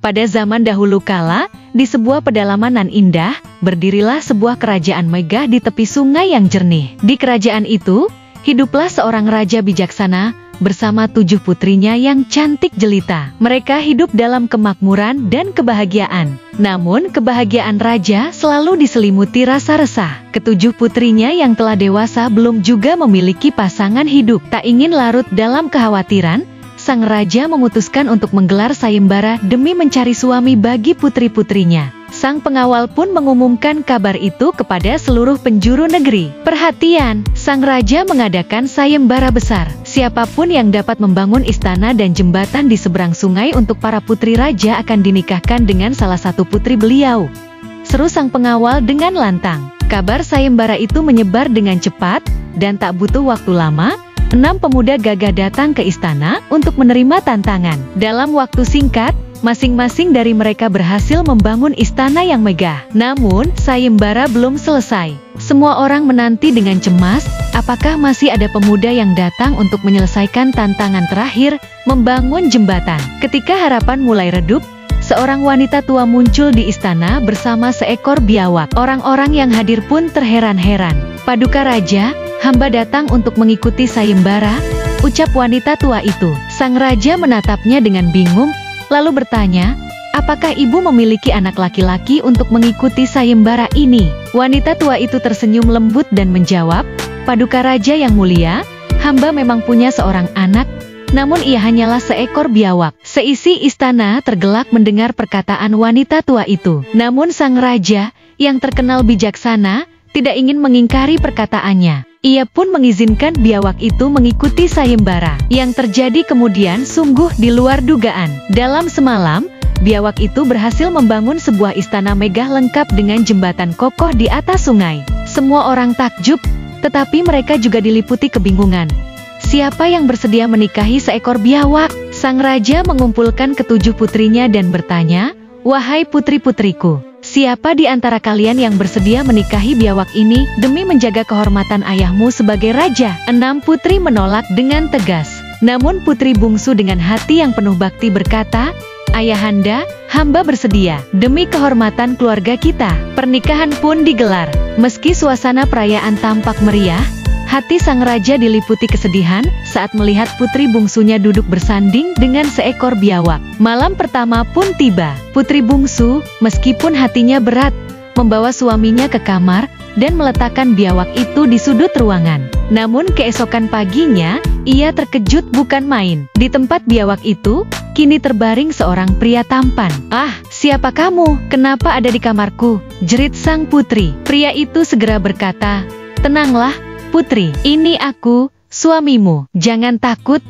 Pada zaman dahulu kala, di sebuah pedalaman nan indah, berdirilah sebuah kerajaan megah di tepi sungai yang jernih. Di kerajaan itu, hiduplah seorang raja bijaksana, bersama 7 putrinya yang cantik jelita. Mereka hidup dalam kemakmuran dan kebahagiaan. Namun, kebahagiaan raja selalu diselimuti rasa resah. Ketujuh putrinya yang telah dewasa belum juga memiliki pasangan hidup. Tak ingin larut dalam kekhawatiran, sang raja memutuskan untuk menggelar sayembara demi mencari suami bagi putri-putrinya. Sang pengawal pun mengumumkan kabar itu kepada seluruh penjuru negeri. Perhatian, sang raja mengadakan sayembara besar. Siapapun yang dapat membangun istana dan jembatan di seberang sungai untuk para putri raja akan dinikahkan dengan salah satu putri beliau. Seru sang pengawal dengan lantang. Kabar sayembara itu menyebar dengan cepat, dan tak butuh waktu lama, 6 pemuda gagah datang ke istana untuk menerima tantangan. Dalam waktu singkat, masing-masing dari mereka berhasil membangun istana yang megah. Namun, sayembara belum selesai. Semua orang menanti dengan cemas, apakah masih ada pemuda yang datang untuk menyelesaikan tantangan terakhir, membangun jembatan. Ketika harapan mulai redup, seorang wanita tua muncul di istana bersama seekor biawak. Orang-orang yang hadir pun terheran-heran. "Paduka Raja, hamba datang untuk mengikuti sayembara," ucap wanita tua itu. Sang raja menatapnya dengan bingung, lalu bertanya, "Apakah ibu memiliki anak laki-laki untuk mengikuti sayembara ini?" Wanita tua itu tersenyum lembut dan menjawab, "Paduka Raja yang mulia, hamba memang punya seorang anak, namun ia hanyalah seekor biawak." Seisi istana tergelak mendengar perkataan wanita tua itu. Namun sang raja, yang terkenal bijaksana, tidak ingin mengingkari perkataannya. Ia pun mengizinkan biawak itu mengikuti sayembara. Yang terjadi kemudian sungguh di luar dugaan. Dalam semalam, biawak itu berhasil membangun sebuah istana megah lengkap dengan jembatan kokoh di atas sungai. Semua orang takjub, tetapi mereka juga diliputi kebingungan. Siapa yang bersedia menikahi seekor biawak? Sang raja mengumpulkan ketujuh putrinya dan bertanya, "Wahai putri-putriku, siapa di antara kalian yang bersedia menikahi biawak ini demi menjaga kehormatan ayahmu sebagai raja?" 6 putri menolak dengan tegas. Namun putri bungsu dengan hati yang penuh bakti berkata, "Ayahanda, hamba bersedia. Demi kehormatan keluarga kita." Pernikahan pun digelar. Meski suasana perayaan tampak meriah, hati sang raja diliputi kesedihan saat melihat putri bungsunya duduk bersanding dengan seekor biawak. Malam pertama pun tiba. Putri bungsu, meskipun hatinya berat, membawa suaminya ke kamar dan meletakkan biawak itu di sudut ruangan. Namun keesokan paginya, ia terkejut bukan main. Di tempat biawak itu, kini terbaring seorang pria tampan. "Ah, siapa kamu? Kenapa ada di kamarku?" jerit sang putri. Pria itu segera berkata, "Tenanglah, Putri, ini aku, suamimu. Jangan takut."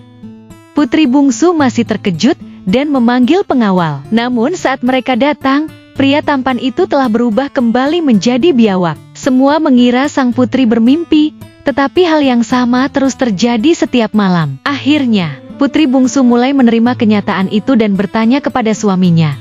Putri bungsu masih terkejut dan memanggil pengawal. Namun saat mereka datang, pria tampan itu telah berubah kembali menjadi biawak. Semua mengira sang putri bermimpi, tetapi hal yang sama terus terjadi setiap malam. Akhirnya, putri bungsu mulai menerima kenyataan itu dan bertanya kepada suaminya,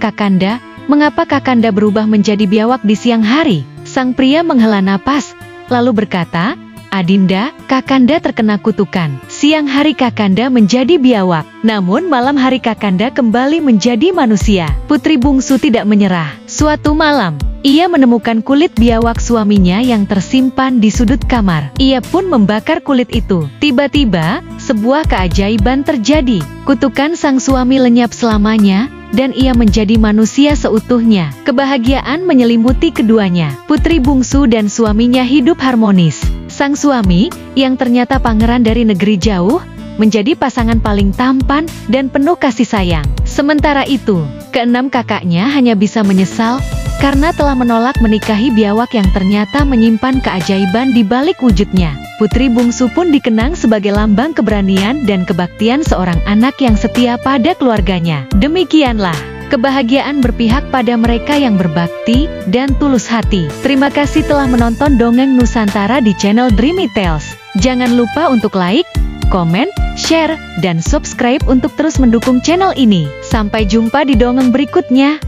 "Kakanda, mengapa Kakanda berubah menjadi biawak di siang hari?" Sang pria menghela napas, lalu berkata, "Adinda, Kakanda terkena kutukan. Siang hari Kakanda menjadi biawak, namun malam hari Kakanda kembali menjadi manusia." Putri bungsu tidak menyerah. Suatu malam, ia menemukan kulit biawak suaminya yang tersimpan di sudut kamar. Ia pun membakar kulit itu. Tiba-tiba, sebuah keajaiban terjadi. Kutukan sang suami lenyap selamanya, dan ia menjadi manusia seutuhnya. Kebahagiaan menyelimuti keduanya. Putri bungsu dan suaminya hidup harmonis. Sang suami, yang ternyata pangeran dari negeri jauh, menjadi pasangan paling tampan dan penuh kasih sayang. Sementara itu, keenam kakaknya hanya bisa menyesal karena telah menolak menikahi biawak yang ternyata menyimpan keajaiban di balik wujudnya. Putri bungsu pun dikenang sebagai lambang keberanian dan kebaktian seorang anak yang setia pada keluarganya. Demikianlah, kebahagiaan berpihak pada mereka yang berbakti dan tulus hati. Terima kasih telah menonton Dongeng Nusantara di channel Dreamy Tales. Jangan lupa untuk like, komen, share, dan subscribe untuk terus mendukung channel ini. Sampai jumpa di dongeng berikutnya.